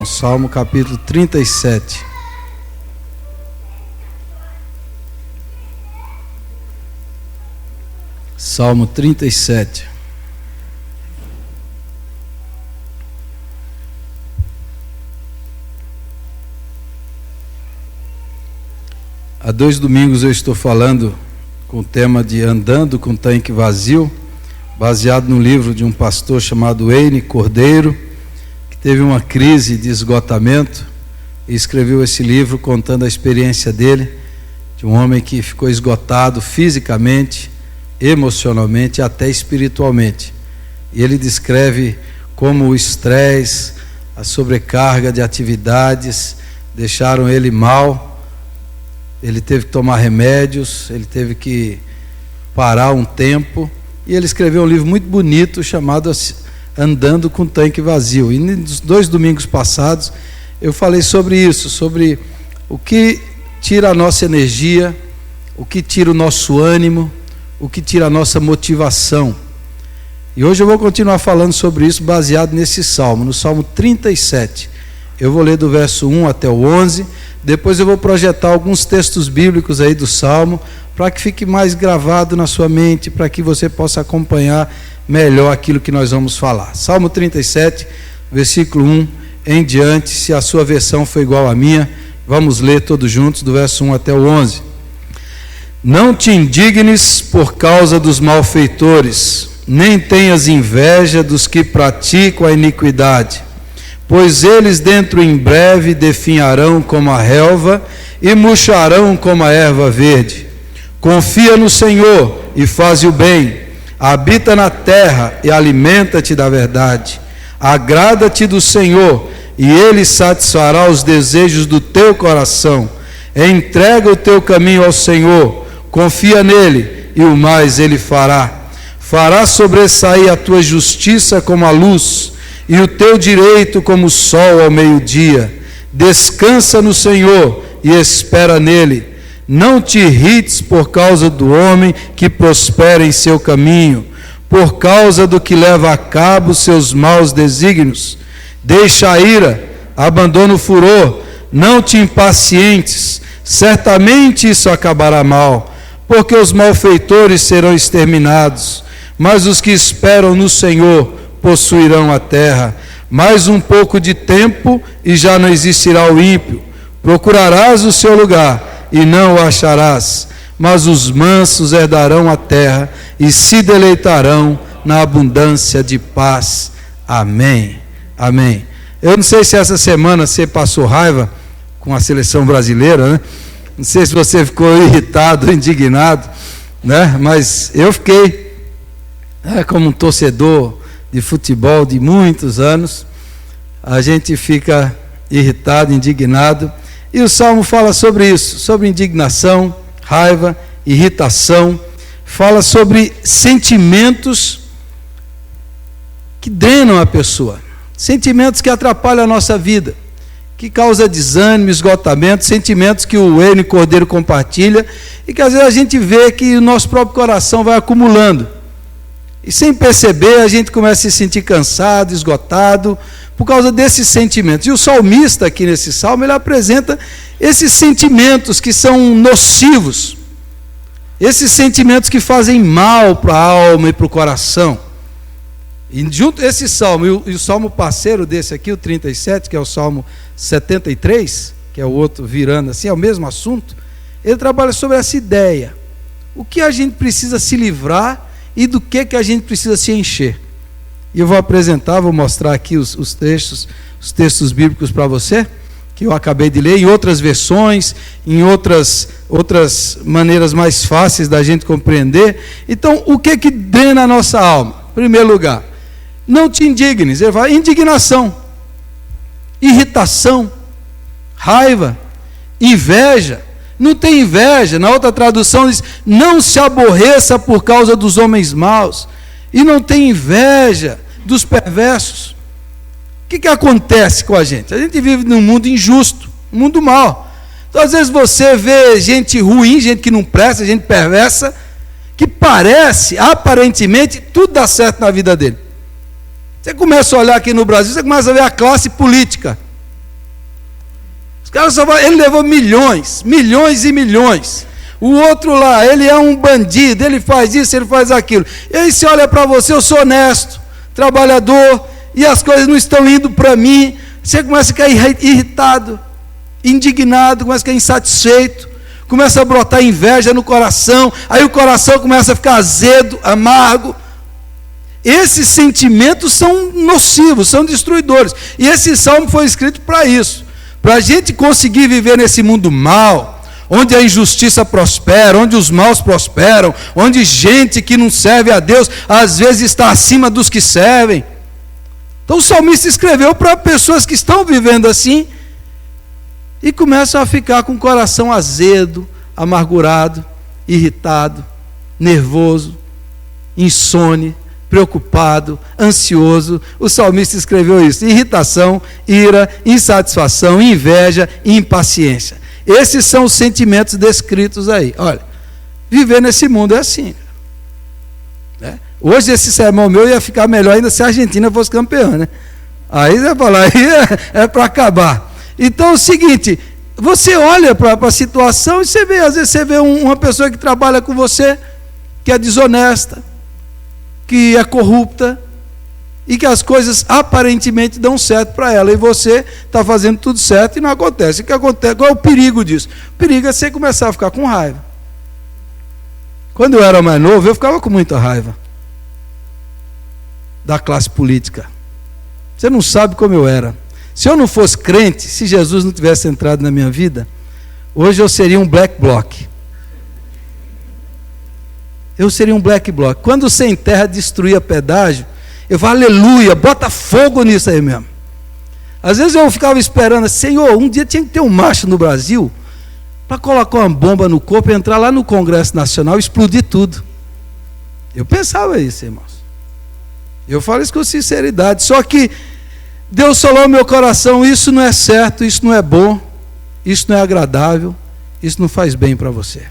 Salmo capítulo 37. Salmo 37. Há 2 domingos eu estou falando com o tema de andando com tanque vazio, baseado no livro de um pastor chamado Wayne Cordeiro, que teve uma crise de esgotamento e escreveu esse livro contando a experiência dele, de um homem que ficou esgotado fisicamente, emocionalmente e até espiritualmente. E ele descreve como o estresse, a sobrecarga de atividades deixaram ele mal. Ele teve que tomar remédios, ele teve que parar um tempo, e ele escreveu um livro muito bonito chamado Andando com Tanque Vazio. E nos 2 domingos passados eu falei sobre isso, sobre o que tira a nossa energia, o que tira o nosso ânimo, o que tira a nossa motivação. E hoje eu vou continuar falando sobre isso baseado nesse salmo, no Salmo 37. Eu vou ler do verso 1 até o 11, depois eu vou projetar alguns textos bíblicos aí do salmo, para que fique mais gravado na sua mente, para que você possa acompanhar melhor aquilo que nós vamos falar. Salmo 37, versículo 1 em diante, se a sua versão for igual à minha, vamos ler todos juntos, do verso 1 até o 11. Não te indignes por causa dos malfeitores, nem tenhas inveja dos que praticam a iniquidade, pois eles dentro em breve definharão como a relva e murcharão como a erva verde. Confia no Senhor e faze o bem, habita na terra e alimenta-te da verdade. Agrada-te do Senhor e Ele satisfará os desejos do teu coração. Entrega o teu caminho ao Senhor, confia nele e o mais Ele fará. Fará sobressair a tua justiça como a luz e o teu direito como o sol ao meio-dia. Descansa no Senhor e espera nele. Não te irrites por causa do homem que prospera em seu caminho, por causa do que leva a cabo seus maus desígnios. Deixa a ira, abandona o furor, não te impacientes, certamente isso acabará mal, porque os malfeitores serão exterminados, mas os que esperam no Senhor possuirão a terra. Mais um pouco de tempo e já não existirá o ímpio. Procurarás o seu lugar e não o acharás, mas os mansos herdarão a terra e se deleitarão na abundância de paz. Amém. Amém. Eu não sei se essa semana você passou raiva com a seleção brasileira, né? Não sei se você ficou irritado, indignado, né? Mas eu fiquei, como um torcedor de futebol de muitos anos, a gente fica irritado, indignado, e o Salmo fala sobre isso, sobre indignação, raiva, irritação, fala sobre sentimentos que drenam a pessoa, sentimentos que atrapalham a nossa vida, que causam desânimo, esgotamento, sentimentos que o Wayne Cordeiro compartilha, e que às vezes a gente vê que o nosso próprio coração vai acumulando, e sem perceber a gente começa a se sentir cansado, esgotado, por causa desses sentimentos. E o salmista aqui nesse salmo, ele apresenta esses sentimentos que são nocivos, esses sentimentos que fazem mal para a alma e para o coração. E junto esse salmo e o salmo parceiro desse aqui, o 37, que é o salmo 73, que é o outro virando assim, é o mesmo assunto, ele trabalha sobre essa ideia. O que a gente precisa se livrar e do que a gente precisa se encher. E eu vou apresentar, vou mostrar aqui os textos bíblicos para você, que eu acabei de ler, em outras versões, em outras maneiras mais fáceis da gente compreender. Então, o que drena a nossa alma? Em primeiro lugar, não te indignes. Ele fala, indignação, irritação, raiva, inveja. Não tem inveja. Na outra tradução diz, não se aborreça por causa dos homens maus, e não tem inveja dos perversos. O que acontece com a gente? A gente vive num mundo injusto, um mundo mau. Então às vezes você vê gente ruim, gente que não presta, gente perversa, que parece, aparentemente, tudo dá certo na vida dele. Você começa a olhar aqui no Brasil, você começa a ver a classe política. Ele levou milhões e milhões. O outro lá, ele é um bandido, ele faz isso, ele faz aquilo. E aí você olha para você, eu sou honesto, trabalhador, e as coisas não estão indo para mim. Você começa a ficar irritado, indignado, começa a ficar insatisfeito, começa a brotar inveja no coração, aí o coração começa a ficar azedo, amargo. Esses sentimentos são nocivos, são destruidores. E esse salmo foi escrito para isso, para a gente conseguir viver nesse mundo mau, onde a injustiça prospera, onde os maus prosperam, onde gente que não serve a Deus, às vezes está acima dos que servem. Então o salmista escreveu para pessoas que estão vivendo assim, e começam a ficar com o coração azedo, amargurado, irritado, nervoso, insone, preocupado, ansioso. O salmista escreveu isso: irritação, ira, insatisfação, inveja e impaciência. Esses são os sentimentos descritos aí. Olha, viver nesse mundo é assim, né? Hoje esse sermão meu ia ficar melhor ainda se a Argentina fosse campeã, né? Aí você vai falar, aí é para acabar. Então é o seguinte, você olha para a situação e você vê, às vezes você vê uma pessoa que trabalha com você, que é desonesta, que é corrupta, e que as coisas aparentemente dão certo para ela, e você está fazendo tudo certo e não acontece. O que acontece? Qual é o perigo disso? O perigo é você começar a ficar com raiva. Quando eu era mais novo, eu ficava com muita raiva da classe política. Você não sabe como eu era. Se eu não fosse crente, se Jesus não tivesse entrado na minha vida, hoje eu seria um black bloc. Eu seria um black bloc. Quando o Sem Terra destruía pedágio, eu falo, aleluia, bota fogo nisso aí mesmo. Às vezes eu ficava esperando, Senhor, um dia tinha que ter um macho no Brasil para colocar uma bomba no corpo, entrar lá no Congresso Nacional e explodir tudo. Eu pensava isso, irmãos. Eu falo isso com sinceridade. Só que Deus falou no meu coração, isso não é certo, isso não é bom, isso não é agradável, isso não faz bem para você.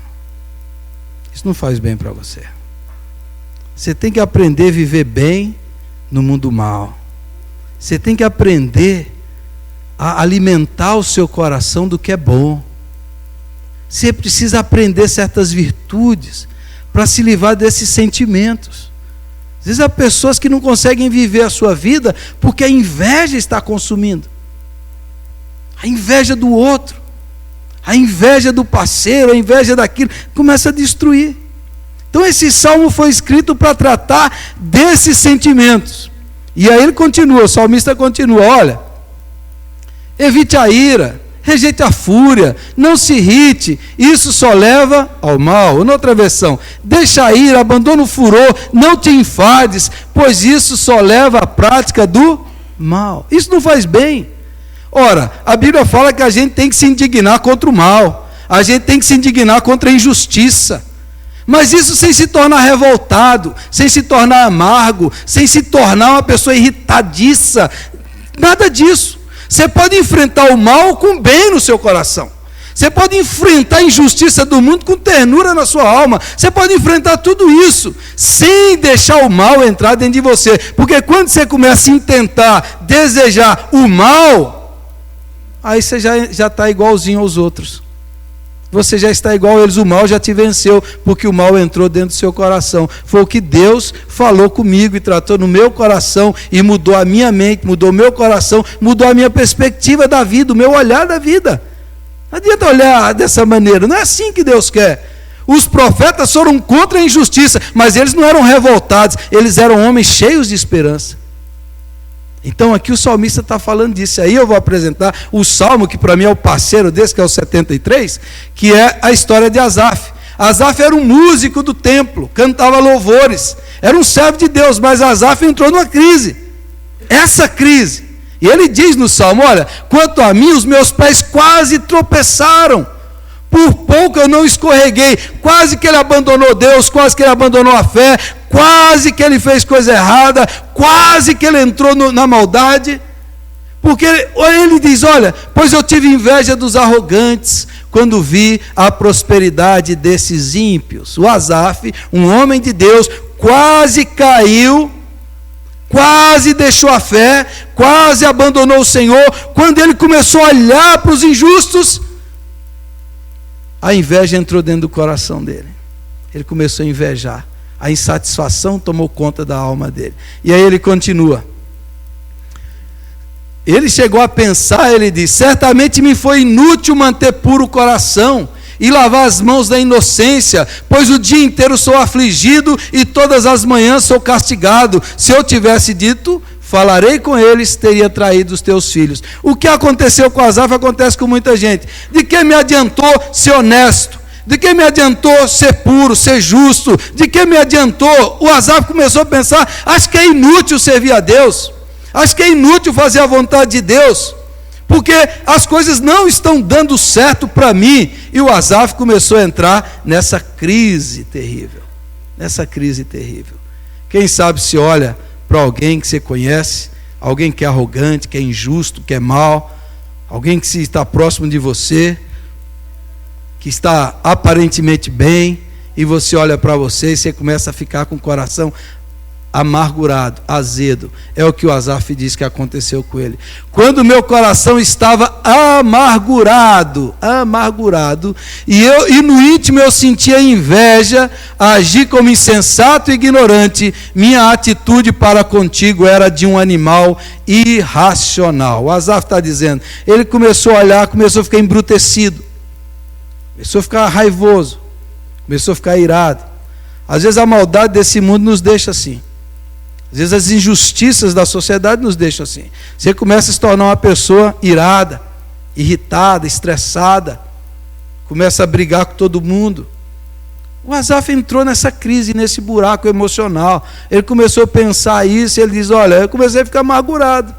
Isso não faz bem para você. Você tem que aprender a viver bem no mundo mal. Você tem que aprender a alimentar o seu coração do que é bom. Você precisa aprender certas virtudes para se livrar desses sentimentos. Às vezes há pessoas que não conseguem viver a sua vida porque a inveja está consumindo. A inveja do outro, a inveja do parceiro, a inveja daquilo, começa a destruir. Então esse salmo foi escrito para tratar desses sentimentos. E aí ele continua, o salmista continua, olha, evite a ira, rejeite a fúria, não se irrite, isso só leva ao mal. Ou noutra versão, deixa a ira, abandona o furor, não te enfades, pois isso só leva à prática do mal. Isso não faz bem. Ora, a Bíblia fala que a gente tem que se indignar contra o mal, a gente tem que se indignar contra a injustiça. Mas isso sem se tornar revoltado, sem se tornar amargo, sem se tornar uma pessoa irritadiça, nada disso. Você pode enfrentar o mal com bem no seu coração. Você pode enfrentar a injustiça do mundo com ternura na sua alma. Você pode enfrentar tudo isso sem deixar o mal entrar dentro de você. Porque quando você começa a intentar desejar o mal, aí você já está igualzinho aos outros. Você já está igual a eles, o mal já te venceu, porque o mal entrou dentro do seu coração. Foi o que Deus falou comigo e tratou no meu coração e mudou a minha mente, mudou o meu coração, mudou a minha perspectiva da vida, o meu olhar da vida. Não adianta olhar dessa maneira, não é assim que Deus quer. Os profetas foram contra a injustiça, mas eles não eram revoltados, eles eram homens cheios de esperança. Então aqui o salmista está falando disso. Aí eu vou apresentar o salmo, que para mim é o parceiro desse, que é o 73, que é a história de Asaf. Asaf era um músico do templo, cantava louvores, era um servo de Deus, mas Asaf entrou numa crise. Essa crise. E ele diz no salmo, olha, quanto a mim, os meus pés quase tropeçaram, por pouco eu não escorreguei, quase que ele abandonou Deus, quase que ele abandonou a fé, quase que ele fez coisa errada, quase que ele entrou na maldade, porque ele diz, olha, pois eu tive inveja dos arrogantes, quando vi a prosperidade desses ímpios. O Asaf, um homem de Deus, quase caiu quase deixou a fé, quase abandonou o Senhor. Quando ele começou a olhar para os injustos, a inveja entrou dentro do coração dele. Ele começou a invejar. A insatisfação tomou conta da alma dele. E aí ele continua. Ele chegou a pensar, ele diz: certamente me foi inútil manter puro o coração e lavar as mãos da inocência, pois o dia inteiro sou afligido e todas as manhãs sou castigado. Se eu tivesse dito, falarei com eles, teria traído os teus filhos. O que aconteceu com Asaf acontece com muita gente. De que me adiantou ser honesto? De que me adiantou ser puro, ser justo? De que me adiantou? O Asaf começou a pensar: acho que é inútil servir a Deus, acho que é inútil fazer a vontade de Deus, porque as coisas não estão dando certo para mim. E o Asaf começou a entrar nessa crise terrível. Quem sabe se olha para alguém que você conhece, alguém que é arrogante, que é injusto, que é mau, alguém que está próximo de você, que está aparentemente bem, e você olha para você e você começa a ficar com o coração amargurado, azedo. É o que o Asaf diz que aconteceu com ele. Quando meu coração estava amargurado, e no íntimo eu sentia inveja, agi como insensato e ignorante, minha atitude para contigo era de um animal irracional. O Asaf está dizendo, ele começou a olhar, começou a ficar embrutecido, começou a ficar raivoso, começou a ficar irado. Às vezes a maldade desse mundo nos deixa assim. Às vezes as injustiças da sociedade nos deixam assim. Você começa a se tornar uma pessoa irada, irritada, estressada, começa a brigar com todo mundo. O Asaf entrou nessa crise, nesse buraco emocional. Ele começou a pensar isso, ele diz: olha, eu comecei a ficar amargurado.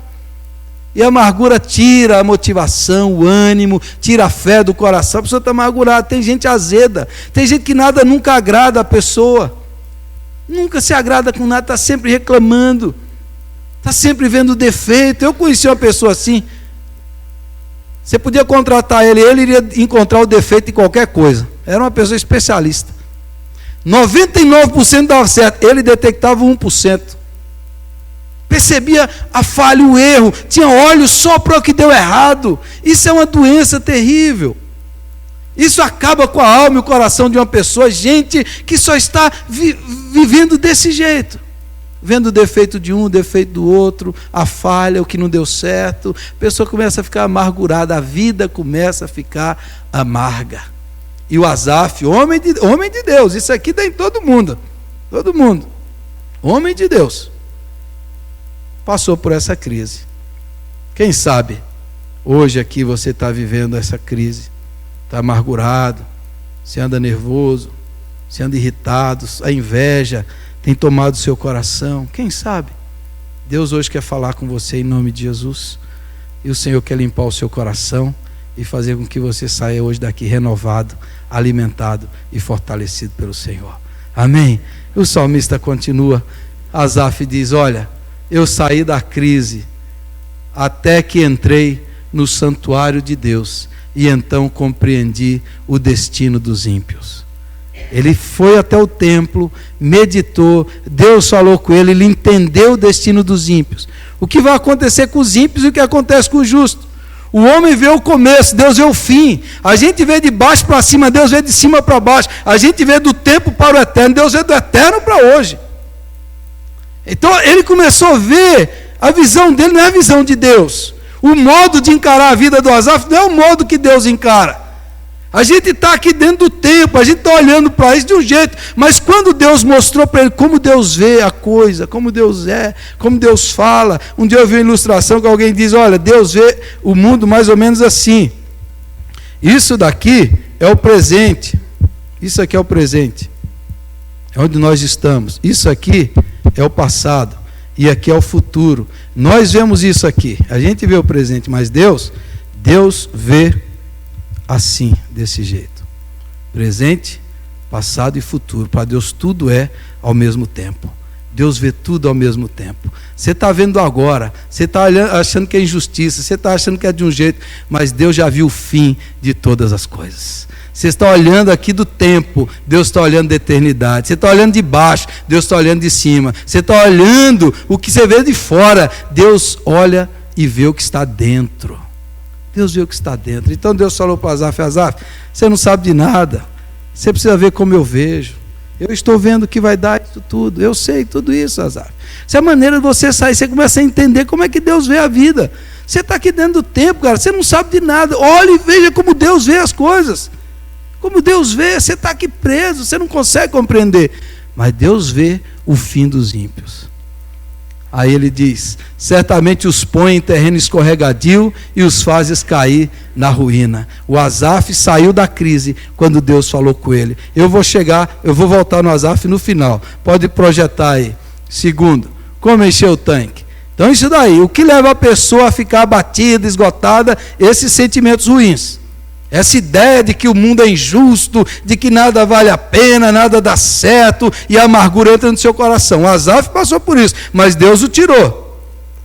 E a amargura tira a motivação, o ânimo, tira a fé do coração. A pessoa está amargurada. Tem gente azeda, tem gente que nada nunca agrada a pessoa. Nunca se agrada com nada, está sempre reclamando, está sempre vendo defeito. Eu conheci uma pessoa assim. Você podia contratar ele iria encontrar o defeito em qualquer coisa. Era uma pessoa especialista. 99% dava certo, ele detectava 1%. Percebia a falha, o erro, tinha olhos só para o que deu errado. Isso é uma doença terrível. Isso acaba com a alma e o coração de uma pessoa, gente que só está vivendo desse jeito, vendo o defeito de um, o defeito do outro, a falha, o que não deu certo. A pessoa começa a ficar amargurada, a vida começa a ficar amarga. E o Asaf, homem de Deus, isso aqui tem todo mundo, homem de Deus, passou por essa crise. Quem sabe hoje aqui você está vivendo essa crise, está amargurado, você anda nervoso, você anda irritado, a inveja tem tomado seu coração. Quem sabe Deus hoje quer falar com você em nome de Jesus, e o Senhor quer limpar o seu coração e fazer com que você saia hoje daqui renovado, alimentado e fortalecido pelo Senhor. Amém? O salmista continua. Asaf diz: olha, eu saí da crise até que entrei no santuário de Deus, e então compreendi o destino dos ímpios. Ele foi até o templo, meditou, Deus falou com ele, ele entendeu o destino dos ímpios. O que vai acontecer com os ímpios e o que acontece com o justo. O homem vê o começo, Deus vê o fim. A gente vê de baixo para cima, Deus vê de cima para baixo. A gente vê do tempo para o eterno, Deus vê do eterno para hoje. Então ele começou a ver, a visão dele não é a visão de Deus. O modo de encarar a vida do Asaf não é o modo que Deus encara. A gente está aqui dentro do tempo, a gente está olhando para isso de um jeito, mas quando Deus mostrou para ele como Deus vê a coisa, como Deus é, como Deus fala. Um dia eu vi uma ilustração que alguém diz: olha, Deus vê o mundo mais ou menos assim. Isso daqui é o presente, isso aqui é o presente, é onde nós estamos. Isso aqui é o passado, e aqui é o futuro. Nós vemos isso aqui, a gente vê o presente, mas Deus vê assim, desse jeito. Presente, passado e futuro. Para Deus tudo é ao mesmo tempo. Deus vê tudo ao mesmo tempo. Você está vendo agora, você está achando que é injustiça, você está achando que é de um jeito, mas Deus já viu o fim de todas as coisas. Você está olhando aqui do tempo, Deus está olhando da eternidade. Você está olhando de baixo, Deus está olhando de cima. Você está olhando o que você vê de fora, Deus olha e vê o que está dentro. Deus vê o que está dentro. Então Deus falou para Asaf: Asaf, você não sabe de nada, você precisa ver como eu vejo. Eu estou vendo o que vai dar isso tudo. Eu sei tudo isso, Asaf. Se a maneira de você sair, você começa a entender como é que Deus vê a vida. Você está aqui dentro do tempo, cara, você não sabe de nada. Olhe e veja como Deus vê as coisas. Como Deus vê, você está aqui preso, você não consegue compreender. Mas Deus vê o fim dos ímpios. Aí ele diz: certamente os põe em terreno escorregadio e os fazes cair na ruína. O Asaf saiu da crise quando Deus falou com ele. Eu vou voltar no Asaf no final. Pode projetar aí. Segundo, como encher o tanque. Então isso daí, o que leva a pessoa a ficar abatida, esgotada, esses sentimentos ruins. Essa ideia de que o mundo é injusto, de que nada vale a pena, nada dá certo, e a amargura entra no seu coração. O Asaf passou por isso, mas Deus o tirou.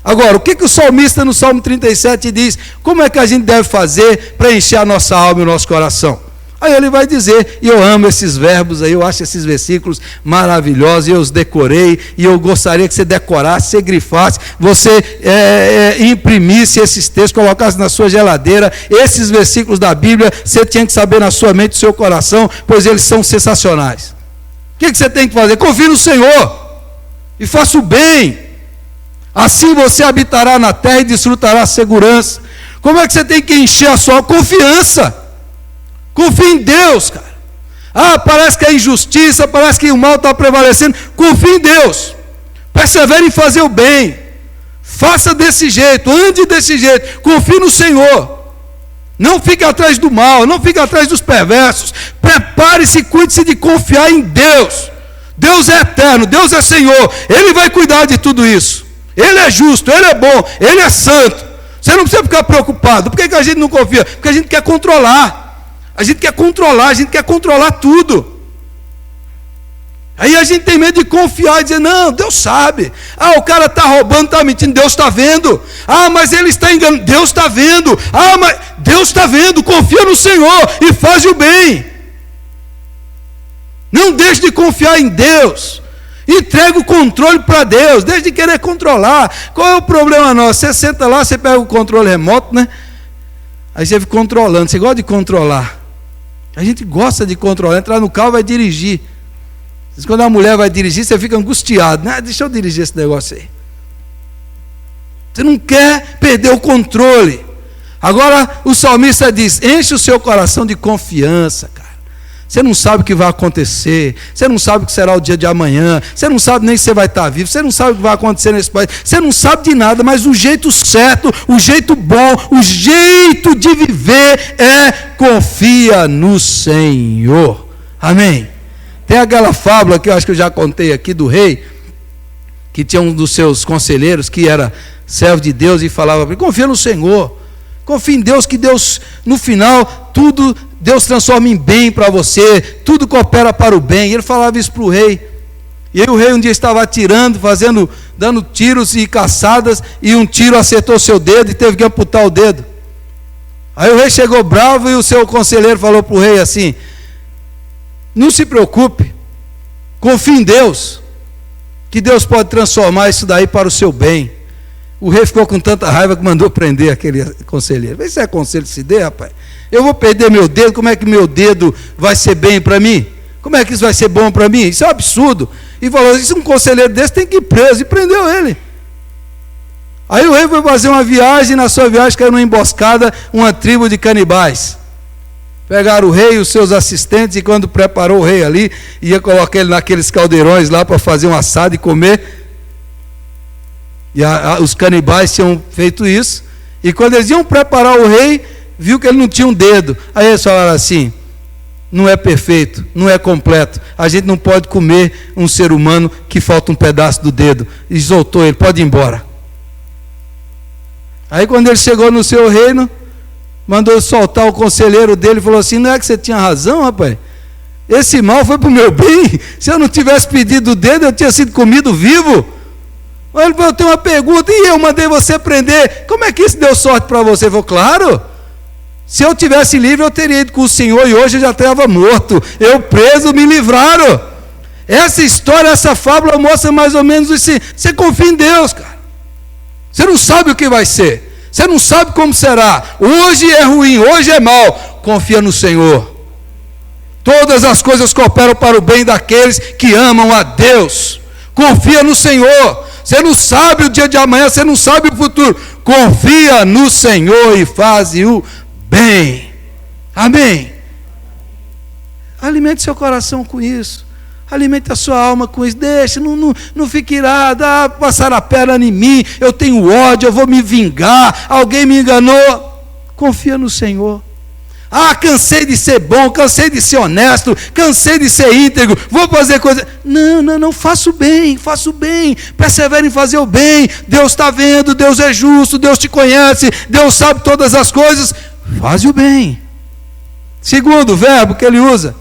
Agora, o que o salmista no Salmo 37 diz? Como é que a gente deve fazer para encher a nossa alma e o nosso coração? Aí ele vai dizer, e eu amo esses verbos aí, eu acho esses versículos maravilhosos, e eu os decorei, e eu gostaria que você decorasse, você grifasse, você imprimisse esses textos, colocasse na sua geladeira, esses versículos da Bíblia, você tinha que saber na sua mente e no seu coração, pois eles são sensacionais. O que você tem que fazer? Confie no Senhor, e faça o bem, assim você habitará na terra e desfrutará a segurança. Como é que você tem que encher a sua confiança? Confie em Deus, cara. Parece que é injustiça, parece que o mal está prevalecendo. Confie em Deus. Persevere em fazer o bem. Faça desse jeito, ande desse jeito. Confie no Senhor. Não fique atrás do mal, não fique atrás dos perversos. Prepare-se e cuide-se de confiar em Deus. Deus é eterno, Deus é Senhor. Ele vai cuidar de tudo isso. Ele é justo, Ele é bom, Ele é santo. Você não precisa ficar preocupado. Por que a gente não confia? Porque a gente quer controlar. A gente quer controlar tudo. Aí a gente tem medo de confiar e dizer: não, Deus sabe. O cara está roubando, está mentindo, Deus está vendo. Mas ele está enganando, Deus está vendo. Mas Deus está vendo, confia no Senhor e faz o bem. Não deixe de confiar em Deus. Entrega o controle para Deus, deixe de querer controlar. Qual é o problema nosso? Você senta lá, você pega o controle remoto, né? Aí você fica controlando, você gosta de controlar. A gente gosta de controlar, entrar no carro, vai dirigir. Quando a mulher vai dirigir, você fica angustiado, né? Deixa eu dirigir esse negócio aí. Você não quer perder o controle. Agora o salmista diz: enche o seu coração de confiança, cara. Você não sabe o que vai acontecer, você não sabe o que será o dia de amanhã, você não sabe nem se você vai estar vivo, você não sabe o que vai acontecer nesse país, você não sabe de nada, mas o jeito certo, o jeito bom, o jeito de viver é confia no Senhor. Amém? Tem aquela fábula que eu acho que eu já contei aqui do rei, que tinha um dos seus conselheiros que era servo de Deus e falava para ele: confia no Senhor, confia em Deus, que Deus no final tudo Deus transforma em bem para você, tudo coopera para o bem. E ele falava isso para o rei. E aí o rei um dia estava atirando, dando tiros e caçadas, e um tiro acertou seu dedo e teve que amputar o dedo. Aí o rei chegou bravo e o seu conselheiro falou para o rei assim: não se preocupe, confie em Deus, que Deus pode transformar isso daí para o seu bem. O rei ficou com tanta raiva que mandou prender aquele conselheiro. Vê se é conselho que se dê, rapaz. Eu vou perder meu dedo, como é que meu dedo vai ser bem para mim? Como é que isso vai ser bom para mim? Isso é um absurdo. E falou: se um conselheiro desse tem que ir preso, e prendeu ele. Aí o rei foi fazer uma viagem, e na sua viagem caiu numa emboscada uma tribo de canibais. Pegaram o rei e os seus assistentes, e quando preparou o rei ali, ia colocar ele naqueles caldeirões lá para fazer um assado e comer. E os canibais tinham feito isso, e quando eles iam preparar o rei, viu que ele não tinha um dedo. Aí eles falaram assim: não é perfeito, não é completo, a gente não pode comer um ser humano que falta um pedaço do dedo. E soltou ele: pode ir embora. Aí quando ele chegou no seu reino, mandou soltar o conselheiro dele e falou assim: não é que você tinha razão, rapaz? Esse mal foi para o meu bem. Se eu não tivesse pedido o dedo, eu tinha sido comido vivo. Ele falou, eu tenho uma pergunta, e eu mandei você prender, como é que isso deu sorte para você? Eu falei, claro, se eu tivesse livre, eu teria ido com o Senhor, e hoje eu já estava morto. Eu preso, me livraram. Essa história, essa fábula mostra mais ou menos isso. Você confia em Deus, cara. Você não sabe o que vai ser. Você não sabe como será. Hoje é ruim, hoje é mal. Confia no Senhor. Todas as coisas cooperam para o bem daqueles que amam a Deus. Confia no Senhor. Você não sabe o dia de amanhã, você não sabe o futuro. Confia no Senhor e faze o bem. Amém. Alimente seu coração com isso. Alimente a sua alma com isso. Deixa, não fique irado. Passaram a perna em mim. Eu tenho ódio, eu vou me vingar. Alguém me enganou. Confia no Senhor. Cansei de ser bom, cansei de ser honesto, cansei de ser íntegro. Vou fazer coisa. Não, faça o bem, persevere em fazer o bem. Deus está vendo, Deus é justo, Deus te conhece, Deus sabe todas as coisas. Faz o bem. Segundo verbo que ele usa,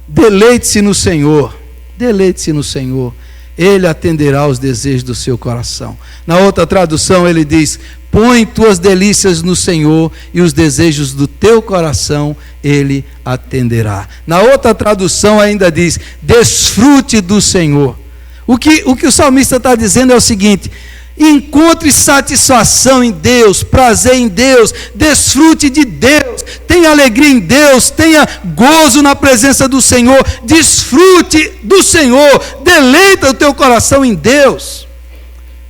deleite-se no Senhor. Deleite-se no Senhor. Ele atenderá aos desejos do seu coração. Na outra tradução ele diz, põe tuas delícias no Senhor e os desejos do teu coração Ele atenderá. Na outra tradução ainda diz, desfrute do Senhor. O que o salmista está dizendo é o seguinte, encontre satisfação em Deus, prazer em Deus, desfrute de Deus, tenha alegria em Deus, tenha gozo na presença do Senhor, desfrute do Senhor, deleita o teu coração em Deus.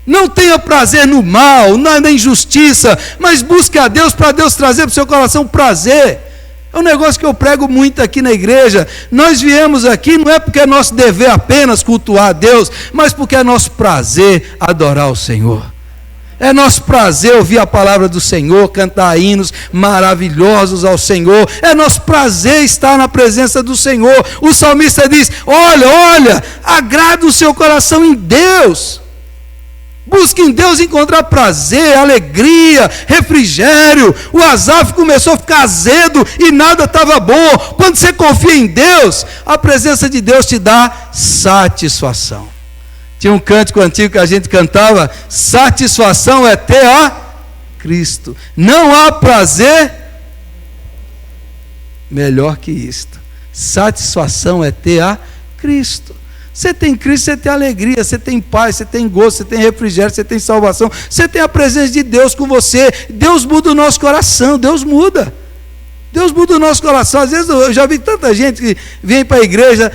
Não tenha prazer no mal, na injustiça, mas busque a Deus para Deus trazer para o seu coração prazer. É um negócio que eu prego muito aqui na igreja. Nós viemos aqui não é porque é nosso dever apenas cultuar a Deus, mas porque é nosso prazer adorar o Senhor. É nosso prazer ouvir a palavra do Senhor, cantar hinos maravilhosos ao Senhor. É nosso prazer estar na presença do Senhor. O salmista diz, olha, agrada o seu coração em Deus. Busque em Deus encontrar prazer, alegria, refrigério. O Asaf começou a ficar azedo e nada estava bom. Quando você confia em Deus, a presença de Deus te dá satisfação. Tinha um cântico antigo que a gente cantava, satisfação é ter a Cristo. Não há prazer melhor que isto. Satisfação é ter a Cristo. Você tem Cristo, você tem alegria, você tem paz, você tem gozo, você tem refrigério, você tem salvação, você tem a presença de Deus com você. Deus muda o nosso coração, Deus muda o nosso coração. Às vezes eu já vi tanta gente que vem para a igreja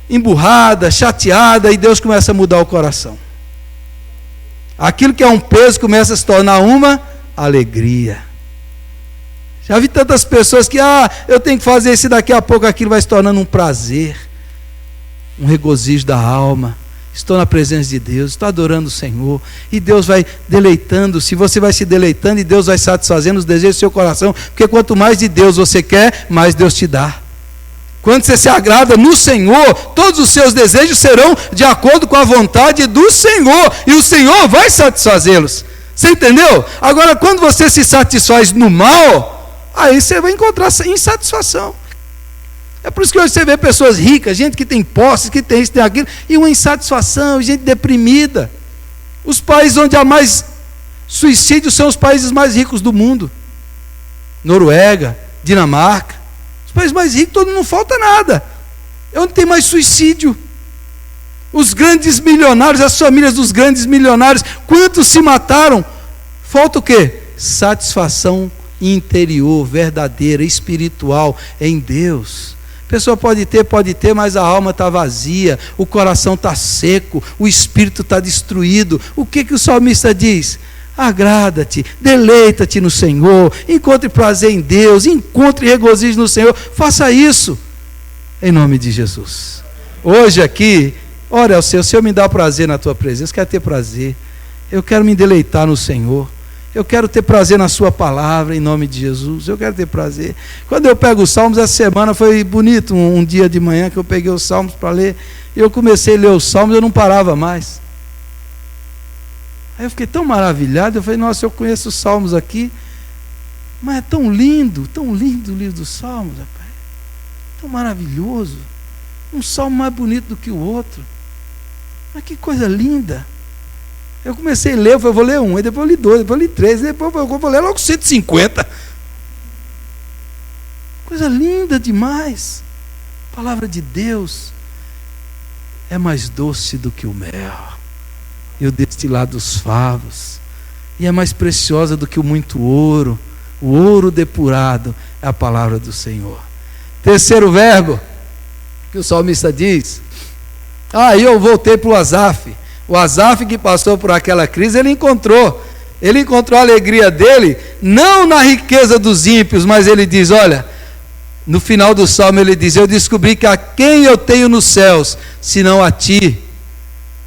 emburrada, chateada, e Deus começa a mudar o coração. Aquilo que é um peso começa a se tornar uma alegria. Já vi tantas pessoas que, eu tenho que fazer isso, e daqui a pouco aquilo vai se tornando um prazer, um regozijo da alma. Estou na presença de Deus, estou adorando o Senhor, e Deus vai deleitando-se, você vai se deleitando, e Deus vai satisfazendo os desejos do seu coração, porque quanto mais de Deus você quer, mais Deus te dá. Quando você se agrada no Senhor, todos os seus desejos serão de acordo com a vontade do Senhor, e o Senhor vai satisfazê-los. Você entendeu? Agora, quando você se satisfaz no mal, aí você vai encontrar insatisfação. É por isso que hoje você vê pessoas ricas, gente que tem posses, que tem isso, tem aquilo, e uma insatisfação, gente deprimida. Os países onde há mais suicídio são os países mais ricos do mundo. Noruega, Dinamarca. Os países mais ricos, todo não falta nada. É onde tem mais suicídio. Os grandes milionários, as famílias dos grandes milionários, quantos se mataram? Falta o quê? Satisfação interior, verdadeira, espiritual, em Deus. A pessoa pode ter, mas a alma está vazia, o coração está seco, o espírito está destruído. O que o salmista diz? Agrada-te, deleita-te no Senhor, encontre prazer em Deus, encontre regozijo no Senhor. Faça isso, em nome de Jesus. Hoje aqui, ora ao Senhor me dá prazer na tua presença. Eu quero ter prazer, eu quero me deleitar no Senhor. Eu quero ter prazer na sua palavra, em nome de Jesus. Eu quero ter prazer. Quando eu pego os Salmos, essa semana foi bonito, um dia de manhã que eu peguei os Salmos para ler. E eu comecei a ler os Salmos, eu não parava mais. Aí eu fiquei tão maravilhado, eu falei, nossa, eu conheço os Salmos aqui, mas é tão lindo o livro dos Salmos, rapaz. Tão maravilhoso. Um salmo mais bonito do que o outro. Mas que coisa linda. Eu comecei a ler, eu falei, vou ler um, aí depois eu li dois, depois eu li três, depois eu vou ler logo 150. Coisa linda demais. A palavra de Deus é mais doce do que o mel, e o destilar dos favos, e é mais preciosa do que o muito ouro. O ouro depurado é a palavra do Senhor. Terceiro verbo que o salmista diz. Aí eu voltei para o Asaf. O Asaf, que passou por aquela crise, ele encontrou a alegria dele, não na riqueza dos ímpios, mas ele diz, olha, no final do salmo ele diz, eu descobri que a quem eu tenho nos céus, senão a ti,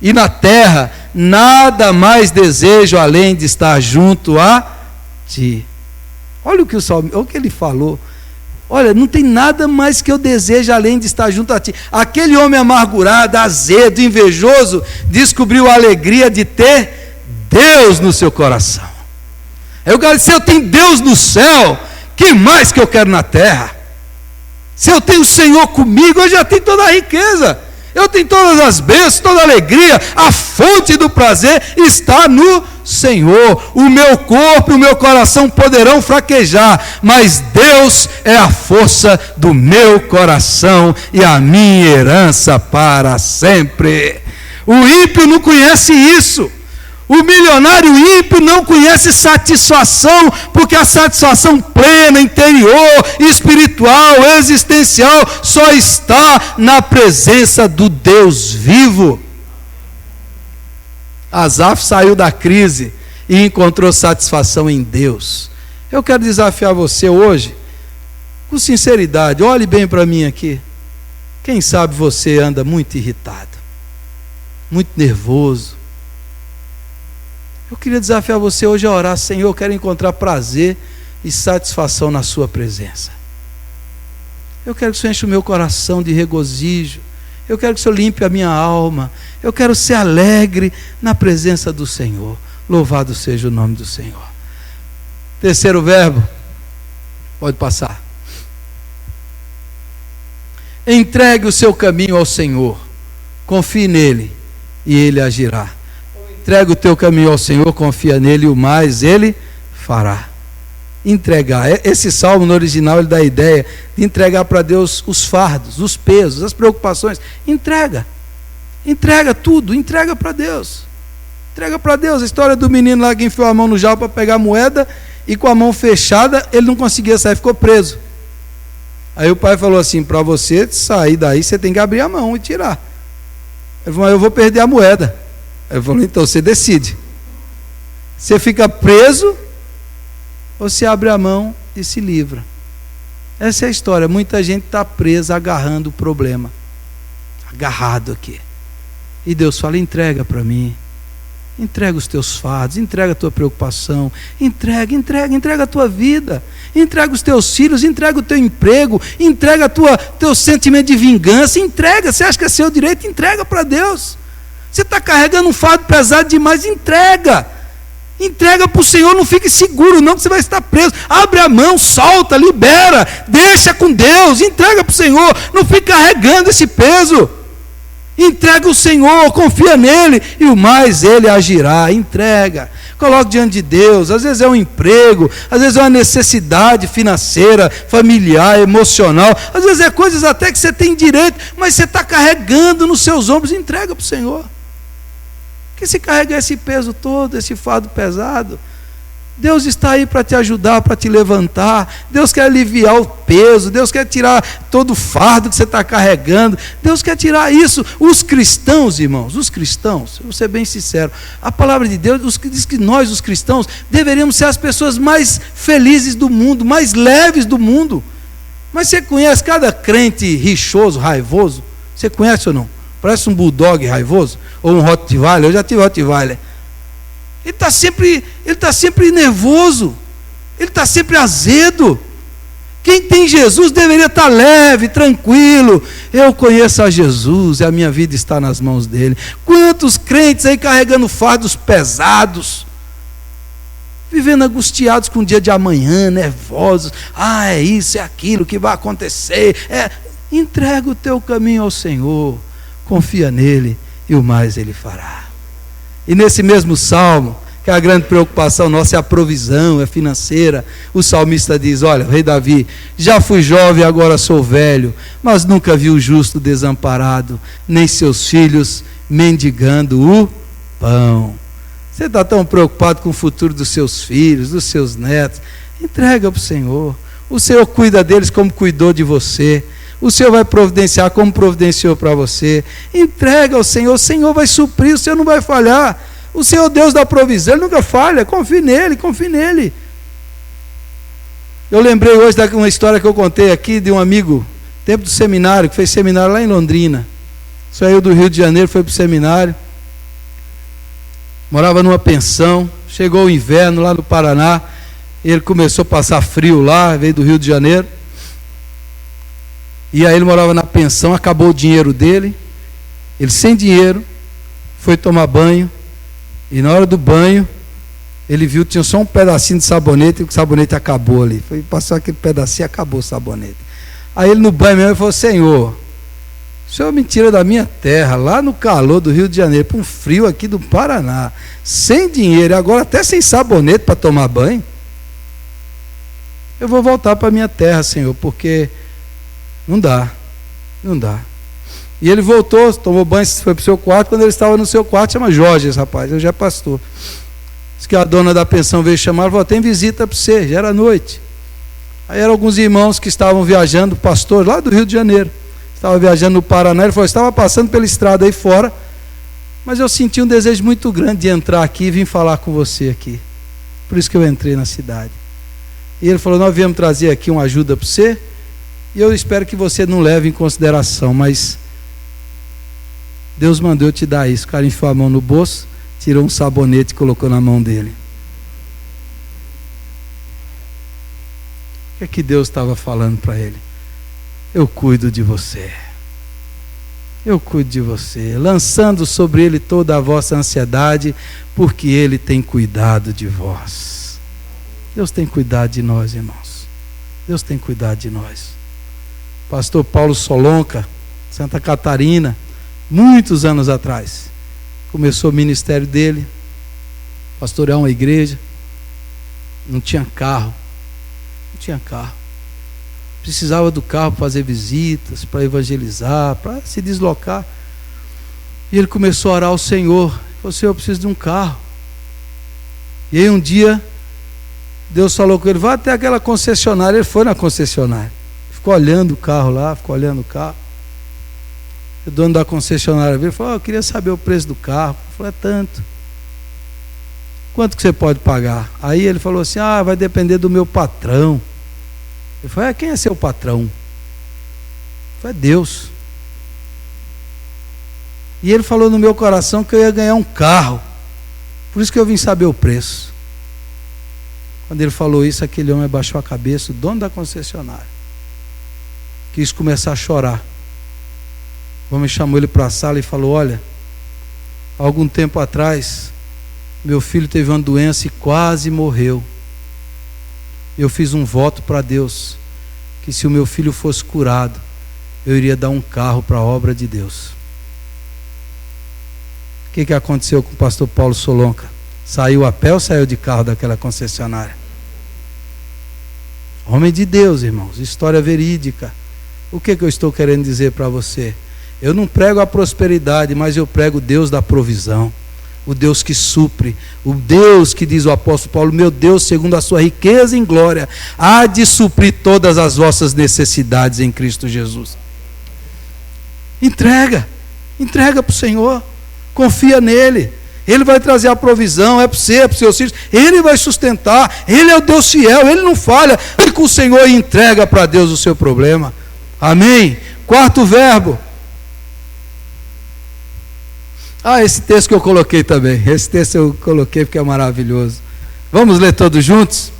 e na terra, nada mais desejo além de estar junto a ti. Olha o que ele falou. Olha, não tem nada mais que eu desejo além de estar junto a ti. Aquele homem amargurado, azedo, invejoso, descobriu a alegria de ter Deus no seu coração. Eu quero, se eu tenho Deus no céu, que mais que eu quero na terra? Se eu tenho o Senhor comigo, eu já tenho toda a riqueza. Eu tenho todas as bênçãos, toda a alegria. A fonte do prazer está no Senhor. O meu corpo e o meu coração poderão fraquejar, mas Deus é a força do meu coração e a minha herança para sempre. O ímpio não conhece isso. O milionário ímpio não conhece satisfação, porque a satisfação plena, interior, espiritual, existencial, só está na presença do Deus vivo. Asaf saiu da crise e encontrou satisfação em Deus. Eu quero desafiar você hoje, com sinceridade, olhe bem para mim aqui. Quem sabe você anda muito irritado, muito nervoso. Eu queria desafiar você hoje a orar, Senhor, eu quero encontrar prazer e satisfação na sua presença. Eu quero que o Senhor enche o meu coração de regozijo. Eu quero que o Senhor limpe a minha alma. Eu quero ser alegre na presença do Senhor. Louvado seja o nome do Senhor. Terceiro verbo, pode passar. Entregue o seu caminho ao Senhor, confie nele e ele agirá. Entrega o teu caminho ao Senhor, confia nele, e o mais ele fará. Entregar. Esse salmo no original ele dá a ideia de entregar para Deus os fardos, os pesos, as preocupações. Entrega tudo, entrega para Deus. Entrega para Deus. A história do menino lá que enfiou a mão no jarro para pegar a moeda e com a mão fechada ele não conseguia sair, ficou preso. Aí o pai falou assim, para você sair daí você tem que abrir a mão e tirar. Ele falou, eu vou perder a moeda. Eu falei, então você decide. Você fica preso ou você abre a mão e se livra. Essa é a história. Muita gente está presa agarrando o problema. Agarrado aqui. E Deus fala, entrega para mim. Entrega os teus fardos, entrega a tua preocupação, entrega a tua vida, entrega os teus filhos, entrega o teu emprego, entrega teu sentimento de vingança, entrega. Você acha que é seu direito? Entrega para Deus. Você está carregando um fardo pesado demais, entrega para o Senhor, não fique seguro não, que você vai estar preso. Abre a mão, solta, libera, deixa com Deus, entrega para o Senhor, não fique carregando esse peso. Entrega o Senhor, confia nele, e o mais ele agirá. Entrega, coloque diante de Deus. Às vezes é um emprego, às vezes é uma necessidade financeira, familiar, emocional, às vezes é coisas até que você tem direito, mas você está carregando nos seus ombros. Entrega para o Senhor. Que se carrega esse peso todo, esse fardo pesado, Deus está aí para te ajudar, para te levantar. Deus quer aliviar o peso, Deus quer tirar todo o fardo que você está carregando, Deus quer tirar isso. Os cristãos, irmãos, eu vou ser bem sincero, a palavra de Deus diz que nós, os cristãos, deveríamos ser as pessoas mais felizes do mundo, mais leves do mundo. Mas você conhece cada crente rixoso, raivoso? Você conhece ou não? Parece um bulldog raivoso, ou um Rottweiler. Eu já tive Rottweiler. Ele está sempre nervoso, ele está sempre azedo. Quem tem Jesus deveria estar leve, tranquilo. Eu conheço a Jesus e a minha vida está nas mãos dele. Quantos crentes aí carregando fardos pesados, vivendo angustiados com o dia de amanhã, nervosos. É isso, é aquilo que vai acontecer. Entrega o teu caminho ao Senhor, confia nele e o mais ele fará. E nesse mesmo salmo, que a grande preocupação nossa é a provisão, é financeira, o salmista diz: olha, o rei Davi, já fui jovem, agora sou velho, mas nunca vi o justo desamparado, nem seus filhos mendigando o pão. Você está tão preocupado com o futuro dos seus filhos, dos seus netos? Entrega para o Senhor. O Senhor cuida deles como cuidou de você. O Senhor vai providenciar como providenciou para você. Entrega ao Senhor, o Senhor vai suprir, o Senhor não vai falhar. O Senhor Deus da provisão, Ele nunca falha. Confie nele, confie nele. Eu lembrei hoje de uma história que eu contei aqui de um amigo, tempo do seminário, que fez seminário lá em Londrina. Saiu do Rio de Janeiro, foi para o seminário. Morava numa pensão. Chegou o inverno lá no Paraná. Ele começou a passar frio lá, veio do Rio de Janeiro. E aí ele morava na pensão, acabou o dinheiro dele. Ele sem dinheiro, foi tomar banho. E na hora do banho, ele viu que tinha só um pedacinho de sabonete, e o sabonete acabou ali. Foi passar aquele pedacinho e acabou o sabonete. Aí ele no banho mesmo falou: Senhor, o Senhor me tira da minha terra, lá no calor do Rio de Janeiro, para um frio aqui do Paraná, sem dinheiro, agora até sem sabonete para tomar banho. Eu vou voltar para a minha terra, Senhor, porque não dá. E ele voltou, tomou banho, foi para o seu quarto. Quando ele estava no seu quarto, chama Jorge, esse rapaz, ele já é pastor. Diz que a dona da pensão veio chamar e falou: tem visita para você, já era noite. Aí eram alguns irmãos que estavam viajando, pastor lá do Rio de Janeiro, estava viajando no Paraná. Ele falou: estava passando pela estrada aí fora, mas eu senti um desejo muito grande de entrar aqui e vir falar com você aqui. Por isso que eu entrei na cidade. E ele falou: nós viemos trazer aqui uma ajuda para você, e eu espero que você não leve em consideração, mas Deus mandou eu te dar isso. O cara enfiou a mão no bolso, tirou um sabonete e colocou na mão dele. O que é que Deus estava falando para ele? Eu cuido de você. Eu cuido de você, lançando sobre ele toda a vossa ansiedade, porque ele tem cuidado de vós. Deus tem cuidado de nós, irmãos. Deus tem cuidado de nós. Pastor Paulo Solonca, Santa Catarina, muitos anos atrás, começou o ministério dele, pastorear uma igreja. Não tinha carro, precisava do carro para fazer visitas, para evangelizar, para se deslocar. E ele começou a orar ao Senhor. Ele falou: Senhor, eu preciso de um carro. E aí um dia Deus falou com ele: vai até aquela concessionária. Ele foi na concessionária, ficou olhando o carro lá, o dono da concessionária veio e falou: eu queria saber o preço do carro. Ele falou: é tanto. Quanto que você pode pagar? Aí ele falou assim: vai depender do meu patrão. Ele falou: quem é seu patrão? Ele falou: é Deus. E ele falou no meu coração que eu ia ganhar um carro, por isso que eu vim saber o preço. Quando ele falou isso, aquele homem abaixou a cabeça, o dono da concessionária quis começar a chorar. O homem chamou ele para a sala e falou: olha, há algum tempo atrás meu filho teve uma doença e quase morreu. Eu fiz um voto para Deus, que se o meu filho fosse curado, eu iria dar um carro para a obra de Deus. O que aconteceu com o pastor Paulo Solonca? Saiu a pé ou saiu de carro daquela concessionária? Homem de Deus, irmãos, história verídica. O que eu estou querendo dizer para você? Eu não prego a prosperidade, mas eu prego o Deus da provisão, o Deus que supre, o Deus que, diz o apóstolo Paulo: meu Deus, segundo a sua riqueza em glória, há de suprir todas as vossas necessidades em Cristo Jesus. Entrega para o Senhor, confia nele. Ele vai trazer a provisão, é para você, é para os seus filhos. Ele vai sustentar, ele é o Deus fiel, ele não falha. Fique com o Senhor e entrega para Deus o seu problema. Amém? Quarto verbo. Esse texto que eu coloquei também. Esse texto eu coloquei porque é maravilhoso. Vamos ler todos juntos?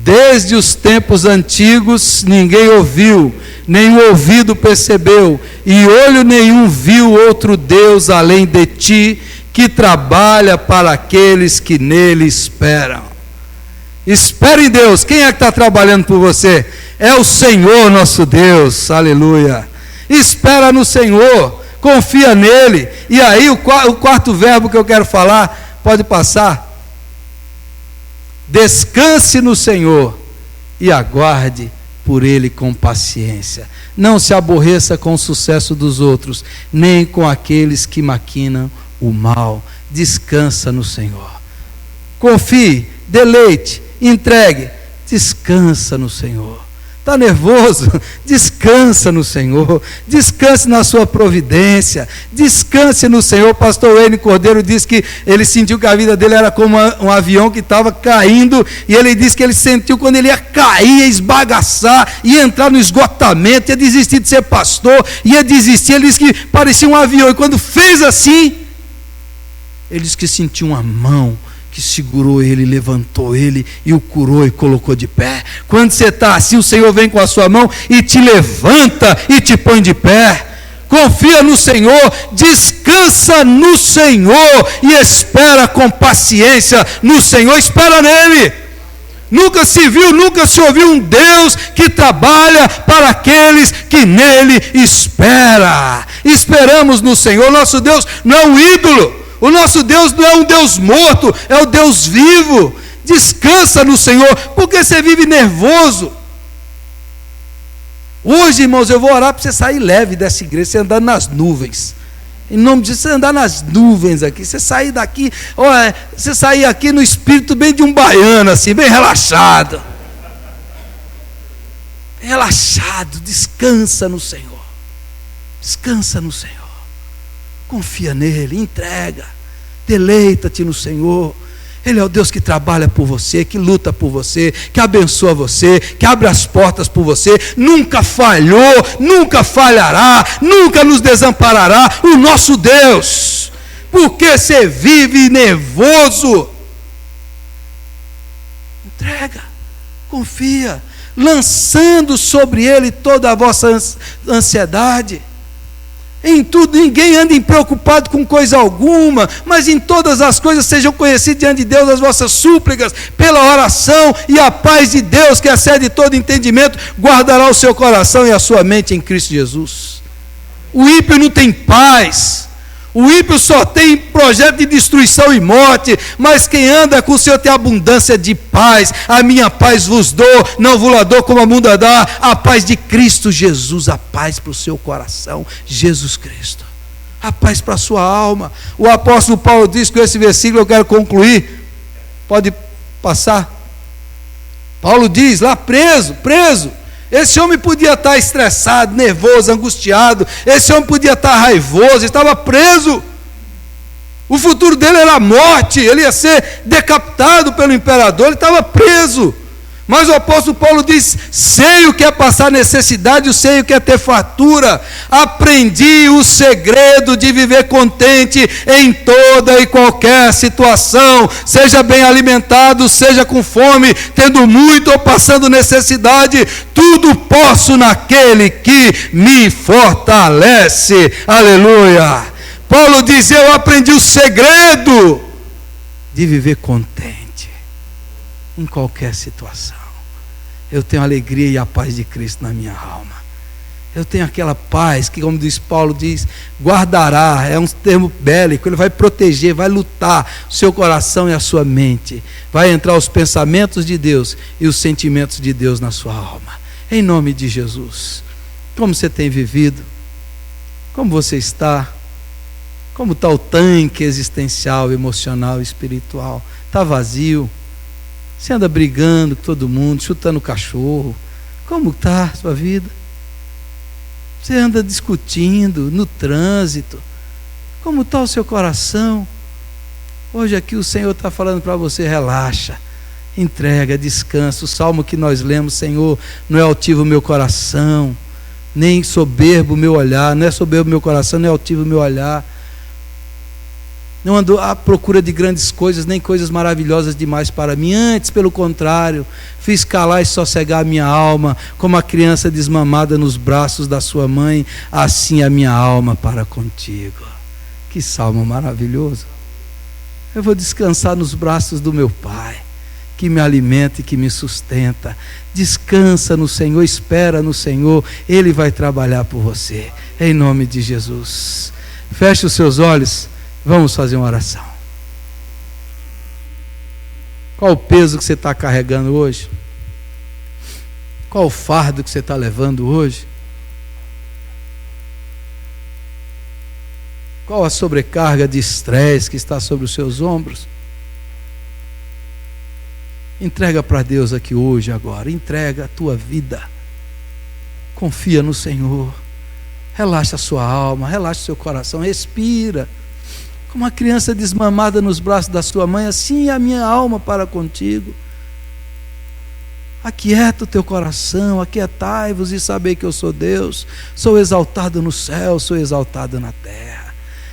Desde os tempos antigos ninguém ouviu, nem o ouvido percebeu, e olho nenhum viu outro Deus além de ti, que trabalha para aqueles que nele esperam. Espere em Deus. Quem é que está trabalhando por você? É o Senhor nosso Deus, aleluia. Espera no Senhor, confia nele. E aí o quarto verbo que eu quero falar, pode passar. Descanse no Senhor e aguarde por ele com paciência. Não se aborreça com o sucesso dos outros, nem com aqueles que maquinam o mal. Descansa no Senhor. Confie, deleite, entregue, descansa no Senhor. Está nervoso? Descansa no Senhor, descanse na sua providência, descanse no Senhor. O pastor Wayne Cordeiro disse que ele sentiu que a vida dele era como um avião que estava caindo, e ele disse que ele sentiu quando ele ia cair, ia esbagaçar, ia entrar no esgotamento, ia desistir de ser pastor, ia desistir. Ele disse que parecia um avião, e quando fez assim, ele disse que sentiu uma mão que segurou ele, levantou ele e o curou e colocou de pé. Quando você está assim, o Senhor vem com a sua mão e te levanta e te põe de pé. Confia no Senhor, descansa no Senhor e espera com paciência no Senhor. Espera nele. Nunca se viu, nunca se ouviu um Deus que trabalha para aqueles que nele espera. Esperamos no Senhor. Nosso Deus não é um ídolo. O nosso Deus não é um Deus morto, é o Deus vivo. Descansa no Senhor. Por que você vive nervoso? Hoje, irmãos, eu vou orar para você sair leve dessa igreja, você andar nas nuvens. Em nome de Jesus, você andar nas nuvens aqui, você sair daqui, você sair aqui no espírito bem de um baiano, assim, bem relaxado. Bem relaxado, descansa no Senhor. Descansa no Senhor. Confia nele, entrega, deleita-te no Senhor. Ele é o Deus que trabalha por você, que luta por você, que abençoa você, que abre as portas por você. Nunca falhou, nunca falhará, nunca nos desamparará o nosso Deus. Porque você vive nervoso? Entrega, confia, lançando sobre ele toda a vossa ansiedade. Em tudo, ninguém ande preocupado com coisa alguma, mas em todas as coisas sejam conhecidas diante de Deus as vossas súplicas, pela oração, e a paz de Deus, que excede todo entendimento, guardará o seu coração e a sua mente em Cristo Jesus. O ímpio não tem paz, o ímpio só tem projeto de destruição e morte, mas quem anda com o Senhor tem abundância de paz. A minha paz vos dou, não vos la dou como a mundo dá, a paz de Cristo Jesus, a paz para o seu coração, Jesus Cristo, a paz para a sua alma. O apóstolo Paulo diz, com esse versículo eu quero concluir, pode passar. Paulo diz, lá preso, esse homem podia estar estressado, nervoso, angustiado, esse homem podia estar raivoso, estava preso, o futuro dele era a morte, ele ia ser decapitado pelo imperador, ele estava preso. Mas o apóstolo Paulo diz, sei o que é passar necessidade, eu sei o que é ter fartura, aprendi o segredo de viver contente em toda e qualquer situação, seja bem alimentado, seja com fome, tendo muito ou passando necessidade, tudo posso naquele que me fortalece, aleluia. Paulo diz, eu aprendi o segredo de viver contente em qualquer situação. Eu tenho a alegria e a paz de Cristo na minha alma. Eu tenho aquela paz que, como diz Paulo, diz, guardará, é um termo bélico, ele vai proteger, vai lutar o seu coração e a sua mente, vai entrar os pensamentos de Deus e os sentimentos de Deus na sua alma, em nome de Jesus. Como você tem vivido? Como você está? Como está o tanque existencial, emocional, espiritual? Está vazio? Você anda brigando com todo mundo, chutando cachorro? Como está a sua vida? Você anda discutindo no trânsito? Como está o seu coração? Hoje aqui o Senhor está falando para você, relaxa, entrega, descansa. O salmo que nós lemos, Senhor, não é altivo o meu coração, nem soberbo o meu olhar, não é soberbo o meu coração, nem altivo o meu olhar. Não ando à procura de grandes coisas, nem coisas maravilhosas demais para mim. Antes, pelo contrário, fiz calar e sossegar a minha alma, como a criança desmamada nos braços da sua mãe, assim a minha alma para contigo. Que salmo maravilhoso. Eu vou descansar nos braços do meu Pai, que me alimenta e que me sustenta. Descansa no Senhor, espera no Senhor, Ele vai trabalhar por você, em nome de Jesus. Feche os seus olhos, vamos fazer uma oração. Qual o peso que você está carregando hoje? Qual o fardo que você está levando hoje? Qual a sobrecarga de estresse que está sobre os seus ombros? Entrega para Deus aqui hoje, agora. Entrega a tua vida. Confia no Senhor. Relaxa a sua alma, relaxa o seu coração, respira. Como uma criança desmamada nos braços da sua mãe, assim é a minha alma para contigo. Aquieta o teu coração, aquietai-vos e sabei que eu sou Deus. Sou exaltado no céu, sou exaltado na terra.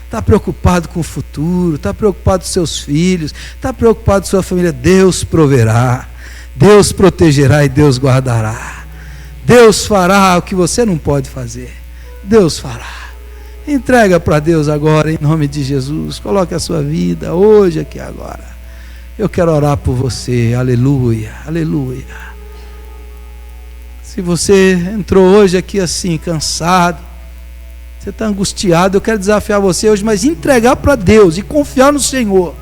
Está preocupado com o futuro, está preocupado com seus filhos, está preocupado com sua família. Deus proverá, Deus protegerá e Deus guardará. Deus fará o que você não pode fazer. Deus fará. Entrega para Deus agora, em nome de Jesus. Coloque a sua vida hoje, aqui agora. Eu quero orar por você. Aleluia, aleluia. Se você entrou hoje aqui assim, cansado, você está angustiado, eu quero desafiar você hoje, mas entregar para Deus e confiar no Senhor.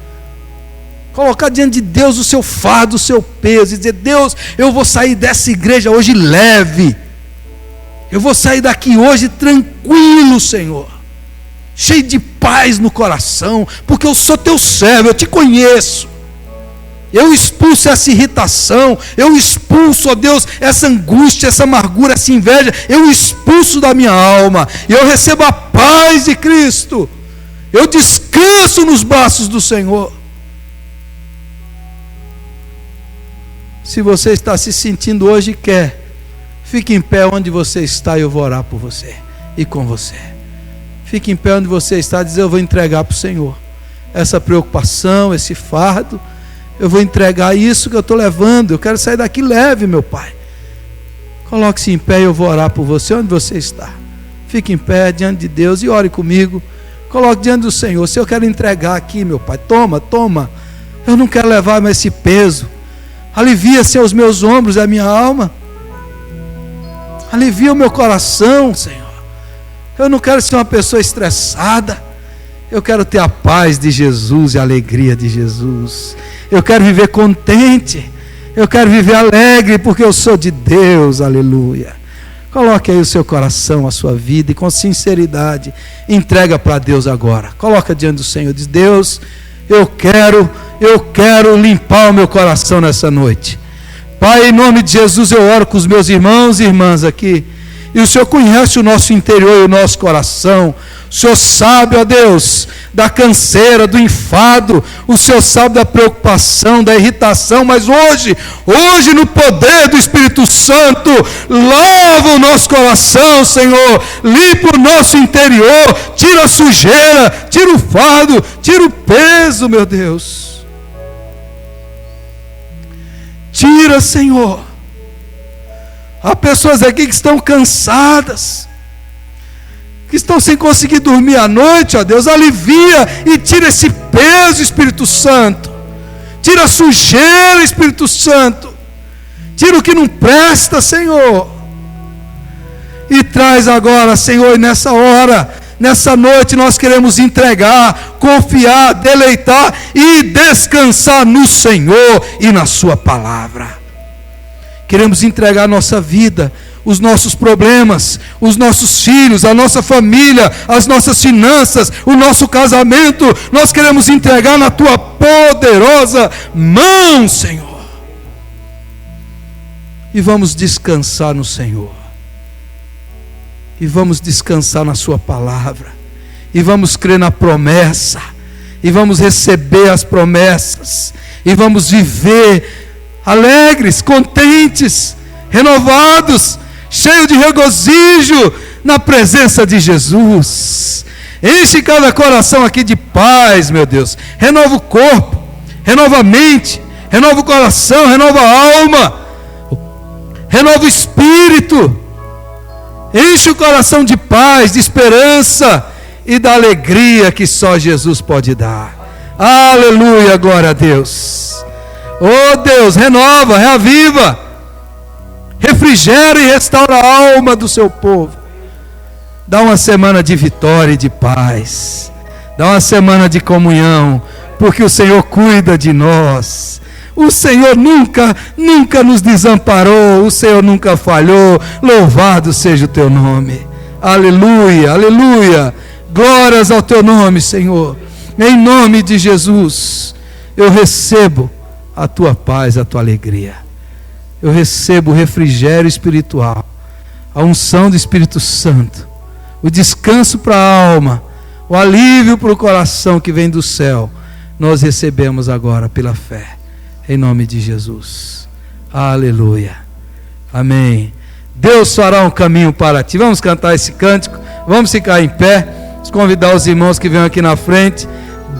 Colocar diante de Deus o seu fardo, o seu peso, e dizer: Deus, eu vou sair dessa igreja hoje leve. Eu vou sair daqui hoje tranquilo, Senhor. Cheio de paz no coração, porque eu sou teu servo, eu te conheço. Eu expulso essa irritação, eu expulso, ó Deus, essa angústia, essa amargura, essa inveja, eu expulso da minha alma, e eu recebo a paz de Cristo, eu descanso nos braços do Senhor. Se você está se sentindo hoje e quer, fique em pé onde você está e eu vou orar por você e com você. Fique em pé onde você está e dizer: eu vou entregar para o Senhor essa preocupação, esse fardo. Eu vou entregar isso que eu estou levando. Eu quero sair daqui leve, meu Pai. Coloque-se em pé e eu vou orar por você onde você está. Fique em pé diante de Deus e ore comigo. Coloque diante do Senhor: se eu quero entregar aqui, meu Pai, toma. Eu não quero levar mais esse peso. Alivia-se aos meus ombros e a minha alma. Alivia o meu coração, Senhor. Eu não quero ser uma pessoa estressada. Eu quero ter a paz de Jesus e a alegria de Jesus. Eu quero viver contente. Eu quero viver alegre, porque eu sou de Deus. Aleluia. Coloque aí o seu coração, a sua vida, e com sinceridade entrega para Deus agora. Coloca diante do Senhor. Diz: Deus, eu quero limpar o meu coração nessa noite. Pai, em nome de Jesus, eu oro com os meus irmãos e irmãs aqui. E o Senhor conhece o nosso interior e o nosso coração. O Senhor sabe, ó Deus, da canseira, do enfado. O Senhor sabe da preocupação, da irritação. Mas hoje no poder do Espírito Santo, lava o nosso coração, Senhor. Limpa o nosso interior. Tira a sujeira, tira o fardo, tira o peso, meu Deus. Tira, Senhor. Há pessoas aqui que estão cansadas, que estão sem conseguir dormir à noite, ó Deus. Alivia e tira esse peso, Espírito Santo. Tira a sujeira, Espírito Santo. Tira o que não presta, Senhor. E traz agora, Senhor, nessa hora, nessa noite, nós queremos entregar, confiar, deleitar e descansar no Senhor e na sua palavra. Queremos entregar a nossa vida, os nossos problemas, os nossos filhos, a nossa família, as nossas finanças, o nosso casamento. Nós queremos entregar na tua poderosa mão, Senhor. E vamos descansar no Senhor. E vamos descansar na sua palavra. E vamos crer na promessa. E vamos receber as promessas. E vamos viver alegres, contentes, renovados, cheios de regozijo na presença de Jesus. Enche cada coração aqui de paz, meu Deus. Renova o corpo, renova a mente, renova o coração, renova a alma, renova o espírito. Enche o coração de paz, de esperança e da alegria que só Jesus pode dar. Aleluia, glória a Deus. Oh Deus, renova, reaviva, refrigera e restaura a alma do seu povo. Dá uma semana de vitória e de paz. Dá uma semana de comunhão, porque o Senhor cuida de nós. O Senhor nunca nos desamparou. O Senhor nunca falhou. Louvado seja o teu nome. Aleluia, aleluia. Glórias ao teu nome, Senhor. Em nome de Jesus, eu recebo a tua paz, a tua alegria. Eu recebo o refrigério espiritual, a unção do Espírito Santo, o descanso para a alma, o alívio para o coração que vem do céu. Nós recebemos agora pela fé, em nome de Jesus. Aleluia. Amém. Deus fará um caminho para ti. Vamos cantar esse cântico, vamos ficar em pé, vamos convidar os irmãos que vêm aqui na frente.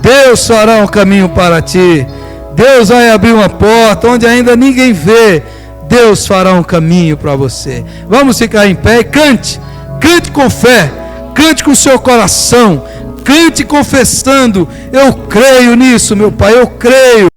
Deus fará um caminho para ti. Deus vai abrir uma porta onde ainda ninguém vê. Deus fará um caminho para você. Vamos ficar em pé e cante. Cante com fé. Cante com o seu coração. Cante confessando: eu creio nisso, meu Pai, eu creio.